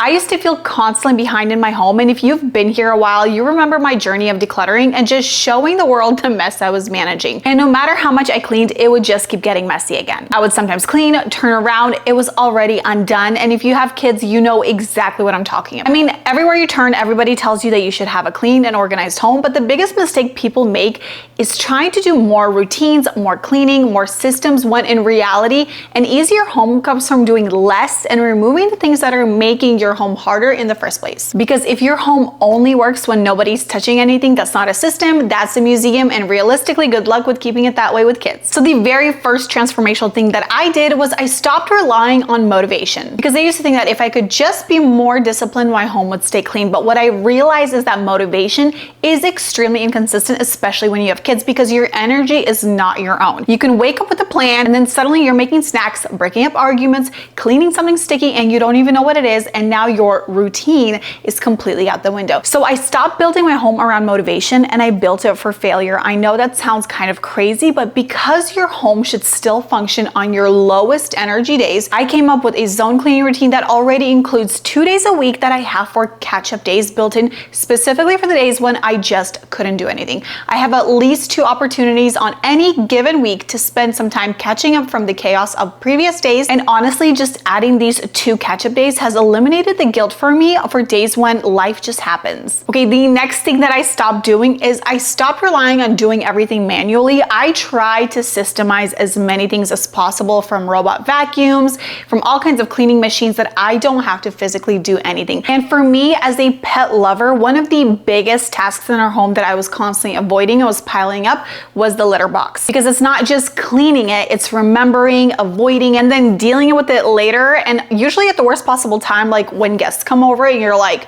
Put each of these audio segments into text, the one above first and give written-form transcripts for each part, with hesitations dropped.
I used to feel constantly behind in my home, and if you've been here a while, you remember my journey of decluttering and just showing the world the mess I was managing. And no matter how much I cleaned, it would just keep getting messy again. I would sometimes clean, turn around, it was already undone. And if you have kids, you know exactly what I'm talking about. I mean, everywhere you turn, everybody tells you that you should have a clean and organized home, but the biggest mistake people make is trying to do more routines, more cleaning, more systems, when in reality, an easier home comes from doing less and removing the things that are making your home harder in the first place. Because if your home only works when nobody's touching anything, that's not a system, that's a museum, and realistically, good luck with keeping it that way with kids. So the very first transformational thing that I did was I stopped relying on motivation, because I used to think that if I could just be more disciplined, my home would stay clean. But what I realized is that motivation is extremely inconsistent, especially when you have kids, because your energy is not your own. You can wake up with a plan and then suddenly you're making snacks, breaking up arguments, cleaning something sticky, and you don't even know what it is, and now your routine is completely out the window. So I stopped building my home around motivation and I built it for failure. I know that sounds kind of crazy, but because your home should still function on your lowest energy days, I came up with a zone cleaning routine that already includes 2 days a week that I have for catch-up days built in specifically for the days when I just couldn't do anything. I have at least 2 opportunities on any given week to spend some time catching up from the chaos of previous days, and honestly, just adding these 2 catch-up days has eliminated the guilt for me for days when life just happens. Okay, the next thing that I stopped doing is I stopped relying on doing everything manually. I try to systemize as many things as possible, from robot vacuums, from all kinds of cleaning machines, that I don't have to physically do anything. And for me, as a pet lover, one of the biggest tasks in our home that I was constantly avoiding and was piling up was the litter box. Because it's not just cleaning it, it's remembering, avoiding, and then dealing with it later. And usually at the worst possible time, like when guests come over and you're like,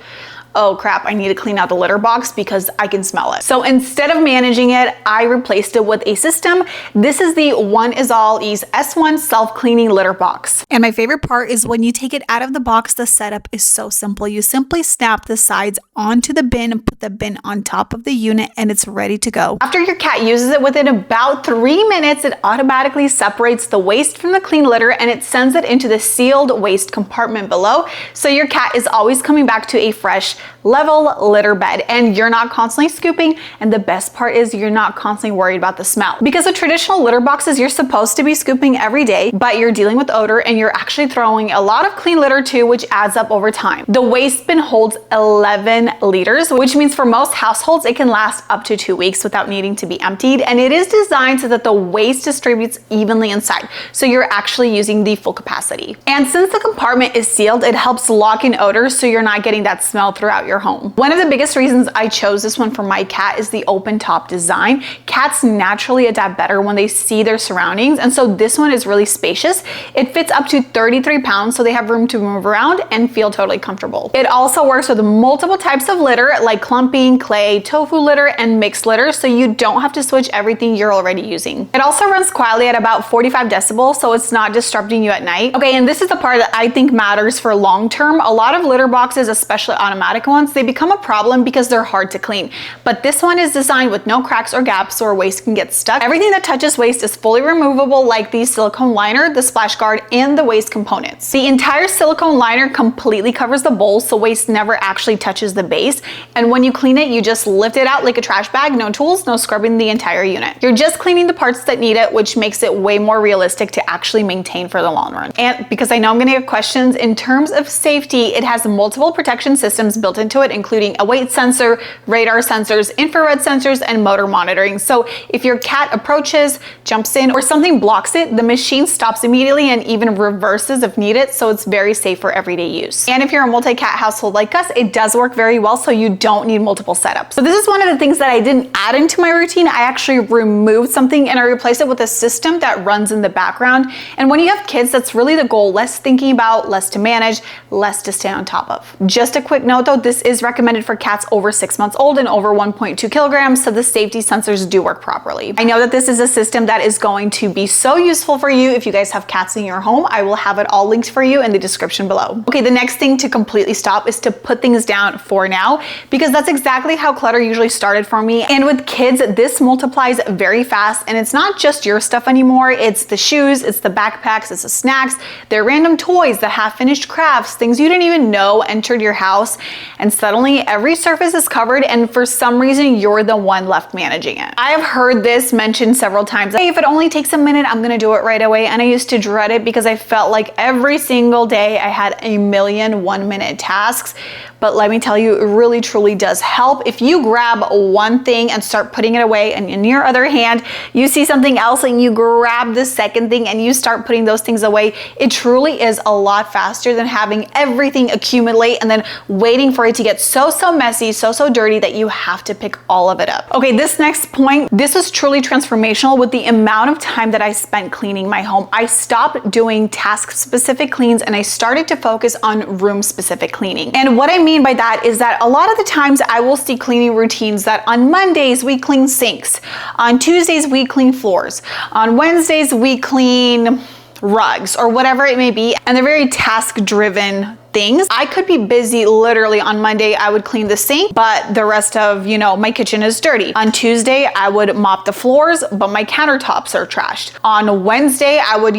oh crap, I need to clean out the litter box because I can smell it. So instead of managing it, I replaced it with a system. This is the One Is All Ease S1 self-cleaning litter box. And my favorite part is when you take it out of the box, the setup is so simple. You simply snap the sides onto the bin and put the bin on top of the unit, and it's ready to go. After your cat uses it, within about 3 minutes, it automatically separates the waste from the clean litter and it sends it into the sealed waste compartment below. So your cat is always coming back to a fresh, level litter bed, and you're not constantly scooping. And the best part is you're not constantly worried about the smell, because the traditional litter boxes, you're supposed to be scooping every day, but you're dealing with odor and you're actually throwing a lot of clean litter too, which adds up over time. The waste bin holds 11 liters, which means for most households, it can last up to 2 weeks without needing to be emptied. And it is designed so that the waste distributes evenly inside, so you're actually using the full capacity. And since the compartment is sealed, it helps lock in odors so you're not getting that smell throughout your home. One of the biggest reasons I chose this one for my cat is the open top design. Cats naturally adapt better when they see their surroundings, and so this one is really spacious. It fits up to 33 pounds, so they have room to move around and feel totally comfortable. It also works with multiple types of litter, like clumping, clay, tofu litter, and mixed litter, so you don't have to switch everything you're already using. It also runs quietly at about 45 decibels, so it's not disrupting you at night. Okay, and this is the part that I think matters for long term. A lot of litter boxes, especially automatic ones, they become a problem because they're hard to clean. But this one is designed with no cracks or gaps where waste can get stuck. Everything that touches waste is fully removable, like the silicone liner, the splash guard, and the waste components. The entire silicone liner completely covers the bowl, so waste never actually touches the base. And when you clean it, you just lift it out like a trash bag, no tools, no scrubbing the entire unit. You're just cleaning the parts that need it, which makes it way more realistic to actually maintain for the long run. And because I know I'm gonna get questions, in terms of safety, it has multiple protection systems built into it, including a weight sensor, radar sensors, infrared sensors, and motor monitoring. So if your cat approaches, jumps in, or something blocks it, the machine stops immediately and even reverses if needed, so it's very safe for everyday use. And if you're a multi-cat household like us, it does work very well, so you don't need multiple setups. So this is one of the things that I didn't add into my routine. I actually removed something and I replaced it with a system that runs in the background. And when you have kids, that's really the goal: less thinking about, less to manage, less to stay on top of. Just a quick note though, this is recommended for cats over 6 months old and over 1.2 kilograms, so the safety sensors do work properly. I know that this is a system that is going to be so useful for you if you guys have cats in your home. I will have it all linked for you in the description below. Okay, the next thing to completely stop is to put things down for now, because that's exactly how clutter usually started for me. And with kids, this multiplies very fast, and it's not just your stuff anymore. It's the shoes, it's the backpacks, it's the snacks, they're random toys, the half-finished crafts, things you didn't even know entered your house, and suddenly every surface is covered, and for some reason you're the one left managing it. I have heard this mentioned several times. Hey, if it only takes a minute, I'm gonna do it right away. And I used to dread it because I felt like every single day I had a million 1-minute tasks. But let me tell you, it really truly does help. If you grab one thing and start putting it away, and in your other hand, you see something else and you grab the second thing and you start putting those things away, it truly is a lot faster than having everything accumulate and then waiting for it to get so messy, so dirty that you have to pick all of it up. Okay, this next point, this was truly transformational with the amount of time that I spent cleaning my home. I stopped doing task-specific cleans and I started to focus on room-specific cleaning. And what I mean by that is that a lot of the times I will see cleaning routines that on Mondays we clean sinks, on Tuesdays we clean floors, on Wednesdays we clean rugs, or whatever it may be, and they're very task-driven things. I could be busy literally on Monday, I would clean the sink, but the rest of, my kitchen is dirty. On Tuesday, I would mop the floors, but my countertops are trashed. On Wednesday, I would,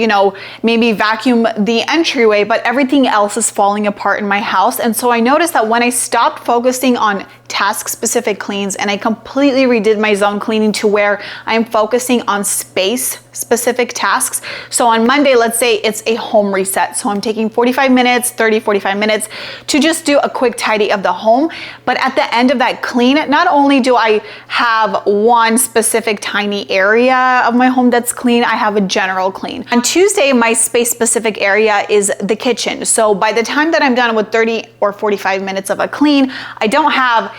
maybe vacuum the entryway, but everything else is falling apart in my house. And so I noticed that when I stopped focusing on task-specific cleans and I completely redid my zone cleaning to where I'm focusing on space-specific tasks. So on Monday, let's say it's a home reset. So I'm taking 45 minutes, 45 minutes to just do a quick tidy of the home. But at the end of that clean, not only do I have one specific tiny area of my home that's clean, I have a general clean. On Tuesday, my space-specific area is the kitchen. So by the time that I'm done with 30 or 45 minutes of a clean, I don't have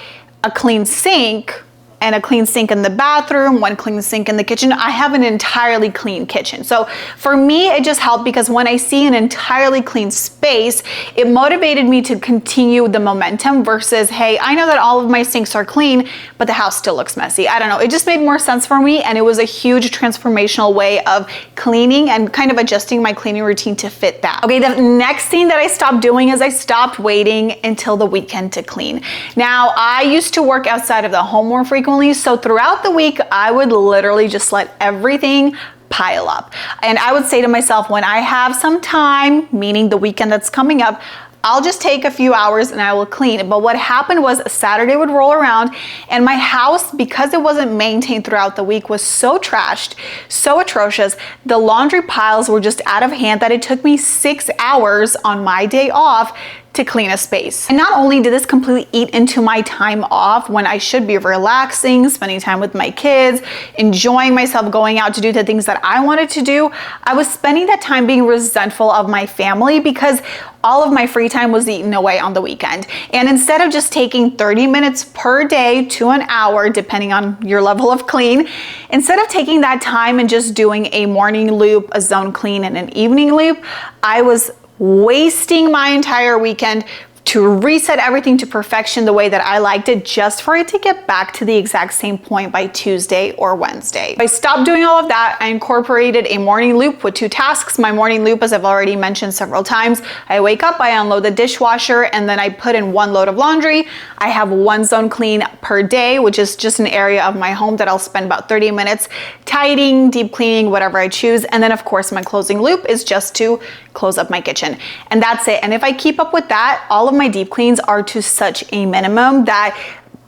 a clean sink and a clean sink in the bathroom, one clean sink in the kitchen. I have an entirely clean kitchen. So for me, it just helped because when I see an entirely clean space, it motivated me to continue the momentum versus, hey, I know that all of my sinks are clean, but the house still looks messy. I don't know. It just made more sense for me, and it was a huge transformational way of cleaning and kind of adjusting my cleaning routine to fit that. Okay, the next thing that I stopped doing is I stopped waiting until the weekend to clean. Now, I used to work outside of the home more frequently, so throughout the week, I would literally just let everything pile up. And I would say to myself, when I have some time, meaning the weekend that's coming up, I'll just take a few hours and I will clean. But what happened was Saturday would roll around and my house, because it wasn't maintained throughout the week, was so trashed, so atrocious. The laundry piles were just out of hand that it took me 6 hours on my day off to clean a space. And not only did this completely eat into my time off when I should be relaxing, spending time with my kids, enjoying myself, going out to do the things that I wanted to do, I was spending that time being resentful of my family because all of my free time was eaten away on the weekend. And instead of just taking 30 minutes per day to an hour, depending on your level of clean, instead of taking that time and just doing a morning loop, a zone clean, and an evening loop, I was wasting my entire weekend to reset everything to perfection the way that I liked it, just for it to get back to the exact same point by Tuesday or Wednesday. I stopped doing all of that. I incorporated a morning loop with 2 tasks. My morning loop, as I've already mentioned several times, I wake up, I unload the dishwasher, and then I put in 1 load of laundry. I have 1 zone clean per day, which is just an area of my home that I'll spend about 30 minutes tidying, deep cleaning, whatever I choose. And then of course my closing loop is just to close up my kitchen. And that's it. And if I keep up with that, all of my deep cleans are to such a minimum that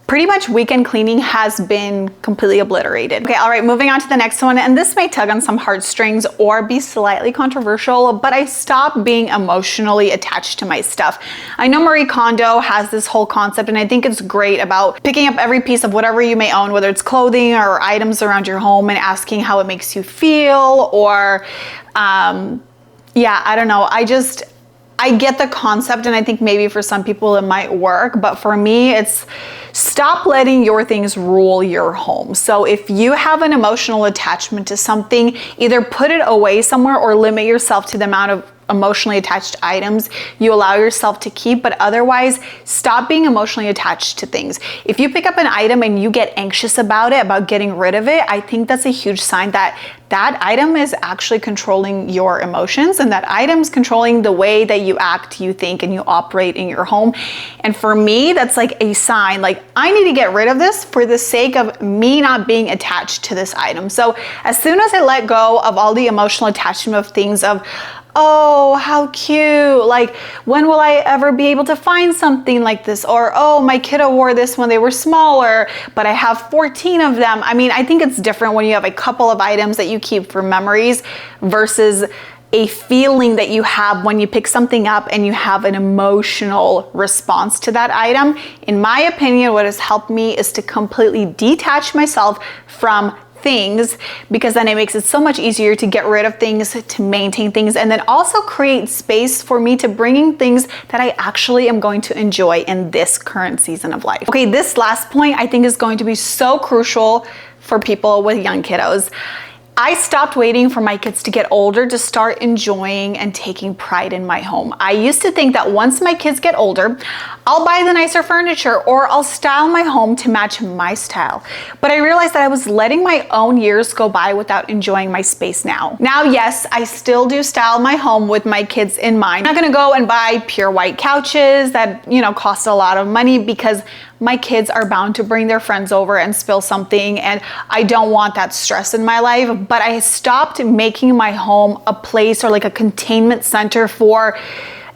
pretty much weekend cleaning has been completely obliterated. Okay, all right, moving on to the next one. And this may tug on some heartstrings or be slightly controversial, but I stopped being emotionally attached to my stuff. I know Marie Kondo has this whole concept, and I think it's great about picking up every piece of whatever you may own, whether it's clothing or items around your home, and asking how it makes you feel, or yeah, I don't know. I get the concept, and I think maybe for some people it might work, but for me, it's stop letting your things rule your home. So if you have an emotional attachment to something, either put it away somewhere or limit yourself to the amount of emotionally attached items you allow yourself to keep, but otherwise stop being emotionally attached to things. If you pick up an item and you get anxious about it, about getting rid of it, I think that's a huge sign that that item is actually controlling your emotions, and that item's controlling the way that you act, you think, and you operate in your home. And for me, that's like a sign, like I need to get rid of this for the sake of me not being attached to this item. So as soon as I let go of all the emotional attachment of things, of oh, how cute. Like, when will I ever be able to find something like this? Or, oh, my kiddo wore this when they were smaller, but I have 14 of them. I mean, I think it's different when you have a couple of items that you keep for memories versus a feeling that you have when you pick something up and you have an emotional response to that item. In my opinion, what has helped me is to completely detach myself from things, because then it makes it so much easier to get rid of things, to maintain things, and then also create space for me to bring in things that I actually am going to enjoy in this current season of life. Okay, this last point I think is going to be so crucial for people with young kiddos. I stopped waiting for my kids to get older to start enjoying and taking pride in my home. I used to think that once my kids get older, I'll buy the nicer furniture or I'll style my home to match my style. But I realized that I was letting my own years go by without enjoying my space now. Now, yes, I still do style my home with my kids in mind. I'm not gonna go and buy pure white couches that, cost a lot of money, because my kids are bound to bring their friends over and spill something, and I don't want that stress in my life. But I stopped making my home a place or like a containment center for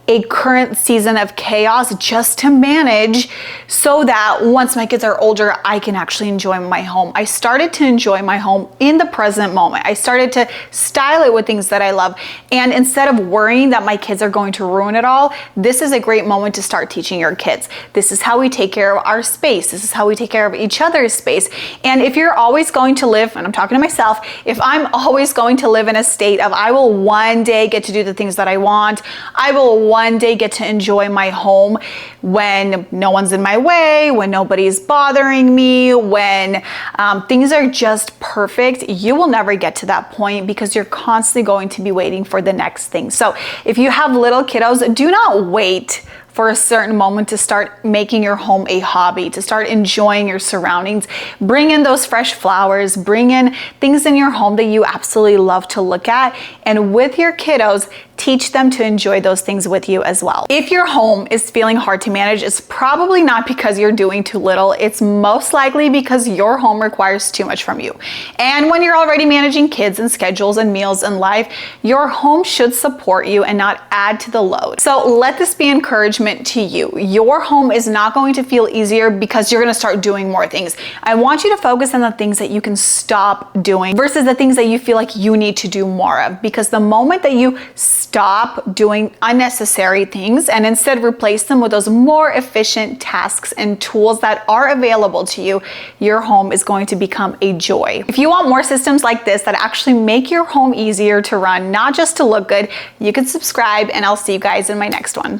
a current season of chaos just to manage, so that once my kids are older, I can actually enjoy my home. I started to enjoy my home in the present moment. I started to style it with things that I love. And instead of worrying that my kids are going to ruin it all, this is a great moment to start teaching your kids. This is how we take care of our space. This is how we take care of each other's space. And if you're always going to live, and I'm talking to myself, if I'm always going to live in a state of I will one day get to do the things that I want, I will one day get to enjoy my home when no one's in my way, when nobody's bothering me, when things are just perfect, you will never get to that point, because you're constantly going to be waiting for the next thing. So if you have little kiddos, do not wait for a certain moment to start making your home a hobby, to start enjoying your surroundings. Bring in those fresh flowers, bring in things in your home that you absolutely love to look at, and with your kiddos, teach them to enjoy those things with you as well. If your home is feeling hard to manage, it's probably not because you're doing too little. It's most likely because your home requires too much from you. And when you're already managing kids and schedules and meals and life, your home should support you and not add to the load. So let this be encouragement to you. Your home is not going to feel easier because you're going to start doing more things. I want you to focus on the things that you can stop doing versus the things that you feel like you need to do more of, because the moment that you stop doing unnecessary things and instead replace them with those more efficient tasks and tools that are available to you, your home is going to become a joy. If you want more systems like this that actually make your home easier to run, not just to look good, you can subscribe, and I'll see you guys in my next one.